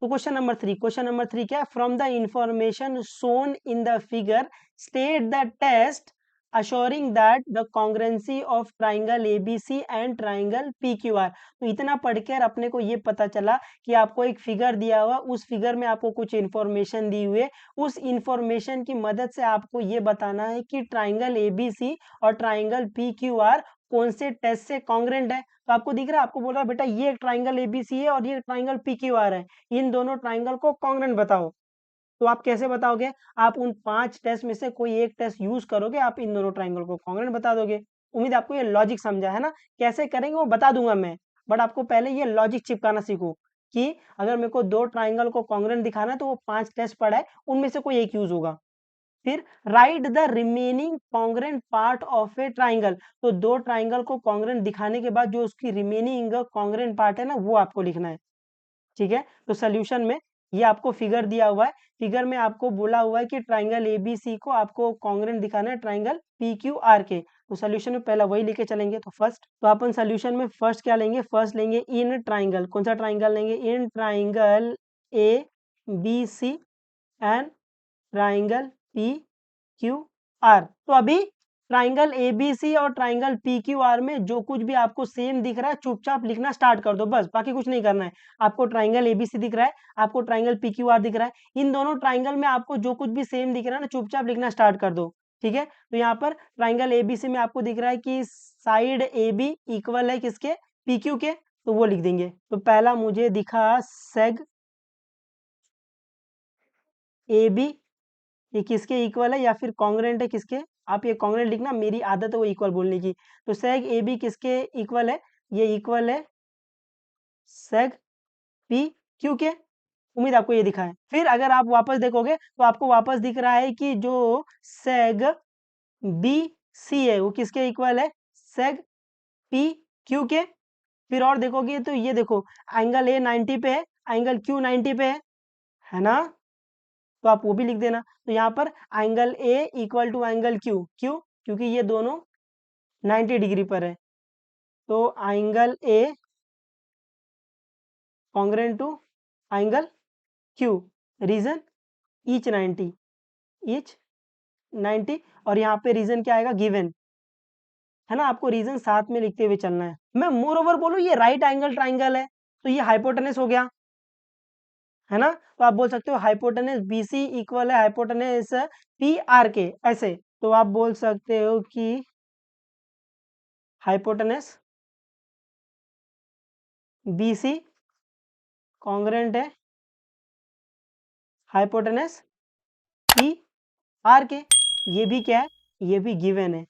Question number three क्या है? From the information shown in the figure state the test assuring that the congruency of triangle ABC and triangle PQR। तो इतना पढ़कर अपने को ये पता चला कि आपको एक फिगर दिया हुआ, उस फिगर में आपको कुछ इंफॉर्मेशन दी हुई है, उस इंफॉर्मेशन की मदद से आपको ये बताना है कि ट्राइंगल ABC और ट्राइंगल PQR कौन से टेस्ट से कॉन्ग्रेंट है। तो आपको दिख रहा है, आपको बोल रहा है बेटा ये एक ट्राइंगल ABC है और ये ट्राइंगल PQR है, इन दोनों ट्राइंगल को कॉन्ग्रेंट बताओ। तो आप कैसे बताओगे? आप उन 5 टेस्ट में से कोई एक टेस्ट यूज करोगे, आप इन दोनों ट्राइंगल को कॉन्ग्रेंट बता दोगे। उम्मीद आपको ये लॉजिक समझा है ना? कैसे करेंगे वो बता दूंगा मैं, बट आपको पहले ये लॉजिक चिपकाना सीखो कि अगर मेरे को 2 ट्राइंगल को कॉन्ग्रेंट दिखाना है तो वो 5 टेस्ट पड़ा है, उनमें से कोई एक यूज होगा। फिर right the remaining congruent part of A triangle. तो 2 ट्राइंगल को कॉन्ग्रेंट दिखाने के बाद जो उसकी रिमेनिंग कॉन्ग्रेंट पार्ट है ना, वो आपको लिखना है। ठीक है, तो सोल्यूशन में ये आपको फिगर दिया हुआ है, फिगर में आपको बोला हुआ है कि ट्राइंगल ABC को आपको कॉन्ग्रेंट दिखाना है ट्राइंगल PQR के। तो सोल्यूशन में पहला वही लेके चलेंगे। तो फर्स्ट, तो अपन सोल्यूशन में फर्स्ट क्या लेंगे? फर्स्ट लेंगे इन ट्राइंगल। कौन सा ट्राइंगल लेंगे? In triangle ABC and triangle PQR। तो अभी ट्राइंगल ABC और ट्राइंगल PQR में जो कुछ भी आपको सेम दिख रहा है चुपचाप लिखना स्टार्ट कर दो, बस बाकी कुछ नहीं करना है। आपको ट्राइंगल ABC दिख रहा है, आपको ट्राइंगल PQR दिख रहा है, इन दोनों ट्राइंगल में आपको जो कुछ भी सेम दिख रहा है ना, चुपचाप लिखना स्टार्ट कर दो। ठीक है, तो यहाँ पर ट्राइंगल ABC में आपको दिख रहा है कि साइड AB इक्वल है किसके? PQ के, तो वो लिख देंगे। तो पहला मुझे दिखा सेग AB, ये किसके इक्वल है या फिर कॉन्ग्रेंट है किसके? आप ये कॉन्ग्रेंट लिखना, मेरी आदत है वो इक्वल बोलने की। तो सेग AB किसके इक्वल है? ये इक्वल है सेग PQ के। उम्मीद आपको ये दिखा है। फिर अगर आप वापस देखोगे तो आपको वापस दिख रहा है कि जो सेग BC है वो किसके इक्वल है? सेग PQ के। फिर और देखोगे तो ये देखो, एंगल A 90 पे है, एंगल Q 90 पे है ना? तो आप वो भी लिख देना। तो यहाँ पर angle A equal to angle Q, क्यों? क्योंकि ये दोनों 90 डिग्री पर है। तो angle A congruent to angle Q, reason each 90, और यहाँ पे रीजन क्या आएगा? गिवन है ना? आपको रीजन साथ में लिखते हुए चलना है। मैं मोर ओवर बोलूँ, ये राइट एंगल ट्राइंगल है, तो ये हाइपोटेनस हो गया, है ना? तो आप बोल सकते हो हाइपोटेनस BC इक्वल है हाइपोटेनस PR के, ऐसे। तो आप बोल सकते हो कि हाइपोटेनस BC कॉन्ग्रेंट है हाइपोटेनस PR के। ये भी क्या है? ये भी गिवन है,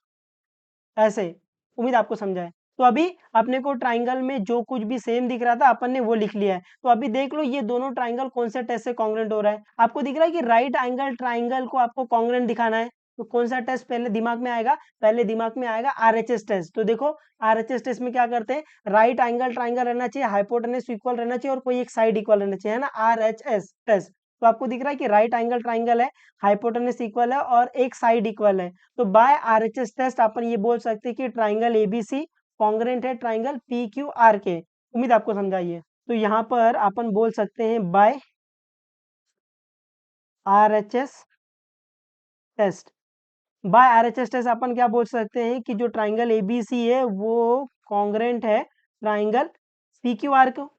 ऐसे। उम्मीद आपको समझा है। तो अभी अपने को ट्राइंगल में जो कुछ भी सेम दिख रहा था अपन ने वो लिख लिया है। तो अभी देख लो ये दोनों ट्राइंगल कौन से टेस्ट से कॉन्ग्रेंट हो रहा है। आपको दिख रहा है कि राइट एंगल ट्राइंगल को आपको कॉन्ग्रेंट दिखाना है, तो कौन सा टेस्ट पहले दिमाग में आएगा? पहले दिमाग में आएगा RHS टेस्ट। तो देखो RHS टेस्ट में क्या करते हैं? राइट एंगल ट्राइंगल रहना चाहिए, हाइपोटेनस इक्वल रहना चाहिए और कोई एक साइड इक्वल रहना चाहिए, है ना? RHS test. तो आपको दिख रहा है कि राइट एंगल ट्राइंगल है, हाइपोटेनस इक्वल है और एक साइड इक्वल है। तो बाय RHS टेस्ट अपन ये बोल सकते हैं कि ट्राइंगल ABC कॉन्ग्रेंट है ट्राइंगल PQR के। उम्मीद आपको समझाइए। तो यहाँ पर अपन बोल सकते हैं by RHS test. By RHS test अपन क्या बोल सकते हैं कि जो ट्राइंगल ABC है वो कॉन्ग्रेंट है ट्राइंगल PQR को,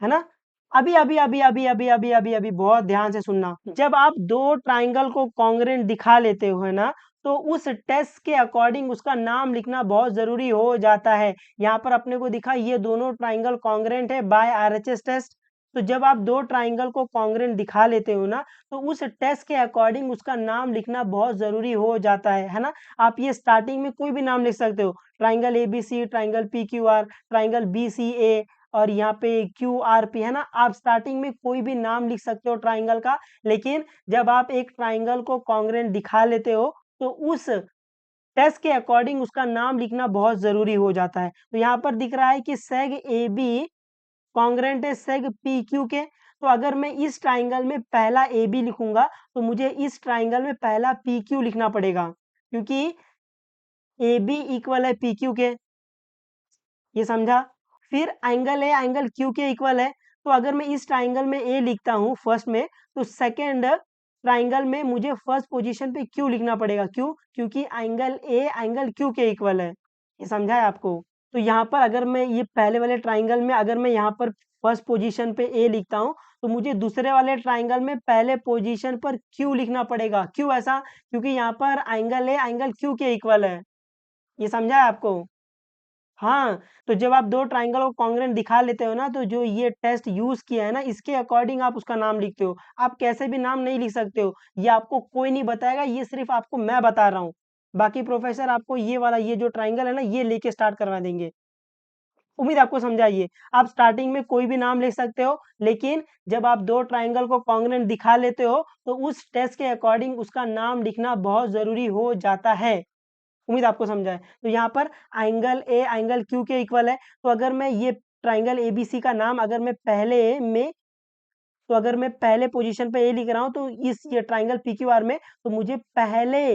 है ना? अभी अभी अभी अभी अभी अभी अभी अभी बहुत ध्यान से सुनना। जब आप 2 ट्राइंगल को कॉन्ग्रेंट दिखा लेते हो, है ना, तो उस टेस्ट के अकॉर्डिंग उसका नाम लिखना बहुत जरूरी हो जाता है। यहाँ पर अपने को दिखा ये दोनों ट्राइंगल कॉन्ग्रेंट है बाय RHS टेस्ट। तो जब आप 2 ट्राइंगल को कॉन्ग्रेंट दिखा लेते हो ना, तो उस टेस्ट के अकॉर्डिंग उसका नाम लिखना बहुत जरूरी हो जाता है ना? आप ये स्टार्टिंग में कोई भी नाम लिख सकते हो, triangle ABC, triangle PQR, triangle BCA और यहाँ पे QRP, है ना? आप स्टार्टिंग में कोई भी नाम लिख सकते हो ट्राइंगल का, लेकिन जब आप एक ट्राइंगल को कॉन्ग्रेंट दिखा लेते हो तो उस टेस्ट के अकॉर्डिंग उसका नाम लिखना बहुत जरूरी हो जाता है। तो यहाँ पर दिख रहा है कि सेग AB कॉन्ग्रेंट है सेग PQ के। तो अगर मैं इस ट्राइंगल में पहला AB लिखूंगा तो मुझे इस ट्राइंगल में पहला PQ लिखना पड़ेगा, क्योंकि AB इक्वल है PQ के, ये समझा? फिर एंगल है एंगल Q के इक्वल है, तो अगर मैं इस ट्राइंगल में ए लिखता हूँ फर्स्ट में, तो सेकेंड ट्राइंगल में मुझे फर्स्ट पोजीशन पे क्यू लिखना पड़ेगा। क्यों? क्योंकि एंगल ए एंगल क्यू के इक्वल है। ये समझा है आपको? तो यहाँ पर अगर मैं ये पहले वाले ट्राइंगल में अगर मैं यहाँ पर फर्स्ट पोजीशन पे ए लिखता हूँ, तो मुझे दूसरे वाले ट्राइंगल में पहले पोजीशन पर क्यू लिखना पड़ेगा। क्यों ऐसा? क्योंकि यहाँ पर एंगल ए एंगल क्यू के इक्वल है। ये समझा है आपको? हाँ, तो जब आप 2 ट्रायंगल को कॉन्ग्रुएंट दिखा लेते हो ना, तो जो ये टेस्ट यूज़ किया है ना, इसके अकॉर्डिंग आप उसका नाम लिखते हो। आप कैसे भी नाम नहीं लिख सकते हो, ये आपको कोई नहीं बताएगा, ये सिर्फ़ आपको मैं बता रहा हूँ। बाकी प्रोफ़ेसर आपको ये वाला ये जो ट्रायंगल है ना, ये लेके स्टार्ट करवा देंगे। उम्मीद आपको समझ आई है। आप स्टार्टिंग में कोई भी नाम लिख सकते हो, लेकिन जब आप 2 ट्रायंगल को कॉन्ग्रुएंट दिखा लेते हो, तो उस टेस्ट के अकॉर्डिंग उसका नाम लिखना बहुत ज़रूरी हो जाता है। उम्मीद आपको समझा है। तो यहाँ पर एंगल ए एंगल क्यू के इक्वल है। तो अगर मैं ये ट्राइंगल एबीसी का नाम अगर मैं पहले में तो अगर मैं पहले पोजीशन पे ए लिख रहा हूँ, तो इस ये ट्राइंगल पीक्यूआर में तो मुझे पहले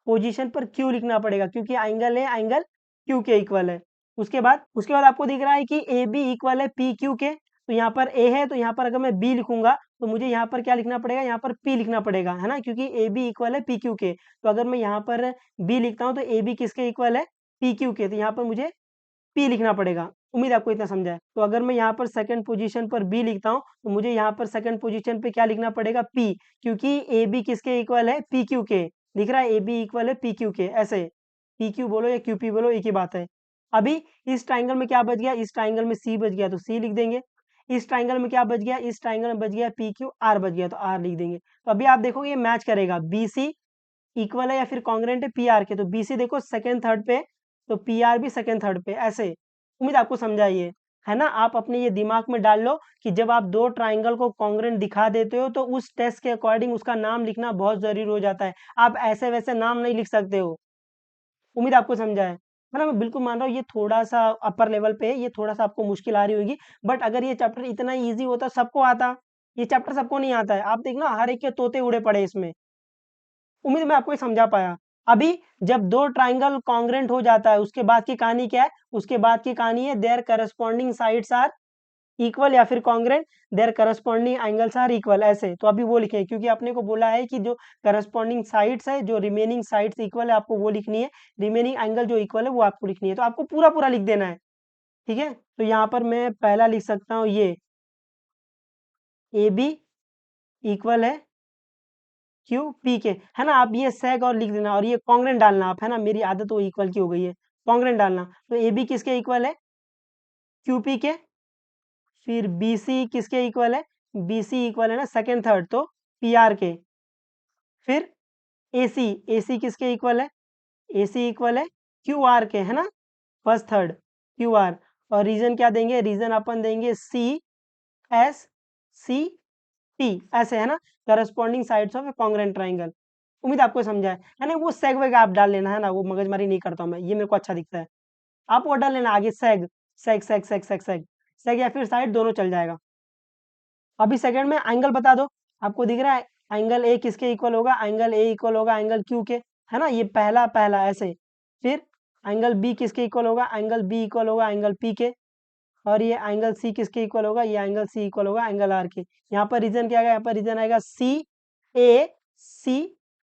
पोजीशन पर क्यू लिखना पड़ेगा, क्योंकि एंगल ए एंगल क्यू के इक्वल है। उसके बाद आपको दिख रहा है कि ए बी इक्वल है पी क्यू के। तो यहाँ पर ए है, तो यहाँ पर अगर मैं बी लिखूंगा, तो मुझे यहाँ पर क्या लिखना पड़ेगा? यहाँ पर पी लिखना पड़ेगा, है ना? क्योंकि ए बी इक्वल है पी क्यू के। तो अगर मैं यहाँ पर बी लिखता हूँ, तो ए बी किसके इक्वल है? पी क्यू के। तो यहाँ पर मुझे पी लिखना पड़ेगा। उम्मीद आपको इतना समझा है। तो अगर मैं यहाँ पर सेकंड पोजीशन पर बी लिखता हूँ, तो मुझे यहाँ पर सेकंड पोजीशन पे क्या लिखना पड़ेगा? पी, क्योंकि ए बी किसके इक्वल है? पी क्यू के। दिख रहा है? ए बी इक्वल है पी क्यू के, ऐसे। पी क्यू बोलो या क्यू पी बोलो, एक ही बात है। अभी इस ट्राइंगल में क्या बच गया? इस ट्राइंगल में सी बच गया, तो सी लिख देंगे। इस ट्राइंगल में क्या बच गया? इस ट्राइंगल में बच गया पी क्यू, आर बच गया, तो आर लिख देंगे। तो अभी आप देखोगे ये मैच करेगा, बी सी इक्वल है या फिर कॉन्ग्रुएंट है पी आर के। तो बी सी देखो सेकंड थर्ड पे, तो पी आर भी सेकंड थर्ड पे, ऐसे। उम्मीद आपको समझा ये, है ना? आप अपने ये दिमाग में डाल लो कि जब आप 2 ट्राइंगल को कॉन्ग्रुएंट दिखा देते हो, तो उस टेस्ट के अकॉर्डिंग उसका नाम लिखना बहुत ज़रूरी हो जाता है। आप ऐसे-वैसे नाम नहीं लिख सकते हो। उम्मीद आपको समझा है ना? मैं बिल्कुल मान रहा हूँ ये थोड़ा-सा अपर लेवल पे है, ये थोड़ा-सा आपको मुश्किल आ रही होगी, बट अगर ये चैप्टर इतना ईज़ी होता, सबको आता। ये चैप्टर सबको नहीं आता है। आप देखना हर एक के तोते उड़े पड़े इसमें। उम्मीद मैं आपको ये समझा पाया। अभी जब 2 ट्रायंगल कॉन्ग्रुएंट हो जाता है, उसके बाद की कहानी क्या है? उसके बाद की कहानी है their corresponding sides are equal या फिर congruent, their corresponding angles are equal, ऐसे। तो अभी वो लिखें, क्योंकि आपने को बोला है कि जो करस्पॉन्डिंग साइड्स है, जो रिमेनिंग साइड्स इक्वल है, आपको वो लिखनी है। रिमेनिंग एंगल जो इक्वल है, वो आपको लिखनी है। तो आपको पूरा-पूरा लिख देना है, ठीक है? तो यहाँ पर मैं पहला लिख सकता हूँ ये, AB इक्वल है क्यू पी के, है ना? आप ये सेक और लिख देना, और ये कॉन्ग्रुएंट डालना आप, है ना? मेरी आदत वो इक्वल की हो गई है, कॉन्ग्रुएंट डालना। तो ए बी किसके इक्वल है? क्यू पी के। फिर बी सी किसके इक्वल है? बी सी इक्वल है ना सेकंड थर्ड, तो पी आर के। फिर ए सी, ए सी किसके इक्वल है? ए सी इक्वल है क्यू आर के, है ना? First third Q R. और रीजन क्या देंगे? रीजन अपन देंगे सी एस सी टी, ऐसे, है ना? Corresponding sides of A congruent triangle. उम्मीद आपको समझा है ना? वो सेग वेग आप डाल लेना, है ना? वो मगजमारी नहीं करता हूँ मैं, ये मेरे को अच्छा दिखता है। आप वो डाल लेना आगे, सेग सेग सेग सेग सेग सेग सेग, या फिर साइड, दोनों चल जाएगा। अभी सेकंड में एंगल बता दो। आपको दिख रहा है एंगल ए किसके इक्वल होगा? एंगल ए इक्वल होगा एंगल क्यू के, है ना? ये पहला पहला ऐसे। फिर एंगल बी किसके इक्वल होगा? एंगल बी इक्वल होगा एंगल पी के। और ये एंगल सी किसके इक्वल होगा? ये एंगल सी इक्वल होगा एंगल आर के। यहाँ पर रीजन क्या आएगा? यहाँ पर रीजन आएगा सी ए सी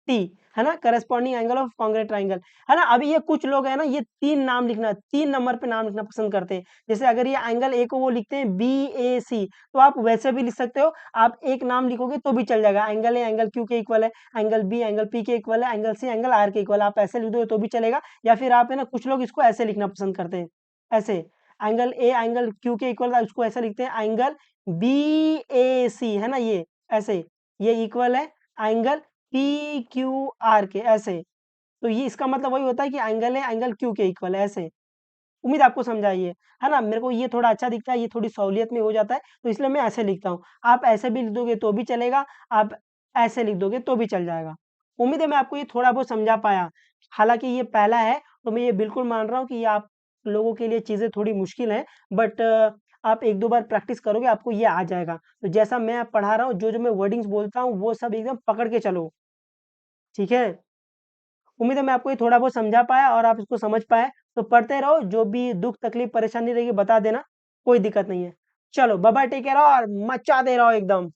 टी, है ना? Corresponding angle of congruent triangle, है ना? अभी ये कुछ लोग है ना, ये 3 नाम लिखना, 3 नंबर पे नाम लिखना पसंद करते हैं। जैसे अगर ये एंगल ए को वो लिखते हैं बी ए सी, तो आप वैसे भी लिख सकते हो। आप एक नाम लिखोगे तो भी चल जाएगा। एंगल ए एंगल क्यू के इक्वल है, एंगल बी एंगल पी के इक्वल है, एंगल सी एंगल आर के इक्वल है। आप ऐसे लिख दोगे तो भी चलेगा, या फिर आप है ना, कुछ लोग इसको ऐसे लिखना पसंद करते हैं, ऐसे। एंगल ए एंगल क्यू के इक्वल था, उसको ऐसे लिखते हैं एंगल बी ए सी, है ना? ये ऐसे, ये इक्वल है एंगल पी क्यू आर के, ऐसे। तो ये इसका मतलब वही होता है कि एंगल है एंगल क्यू के इक्वल है, ऐसे। उम्मीद आपको समझ आई है ना? मेरे को ये थोड़ा अच्छा दिखता है, ये थोड़ी सहूलियत में हो जाता है, तो इसलिए मैं ऐसे लिखता हूँ। आप ऐसे भी लिख दोगे तो भी चलेगा, आप ऐसे लिख दोगे तो भी चल जाएगा। उम्मीद है मैं आपको ये थोड़ा बहुत समझा पाया। हालाँकि ये पहला है, तो मैं ये बिल्कुल मान रहा हूँ कि ये आप लोगों के लिए चीज़ें थोड़ी मुश्किल हैं, बट आप 1-2 बार प्रैक्टिस करोगे, आपको ये आ जाएगा। तो जैसा मैं पढ़ा रहा हूँ, जो-जो मैं वर्डिंग्स बोलता हूँ, वो सब एकदम पकड़ के चलो, ठीक है? उम्मीद है मैं आपको ये थोड़ा बहुत समझा पाया और आप इसको समझ पाए। तो पढ़ते रहो, जो भी दुःख, तकलीफ, परेशानी रहेगी बता देना, कोई दिक्कत नहीं है। चलो बाबा टेक केयर और मचा दे रहा हो एकदम।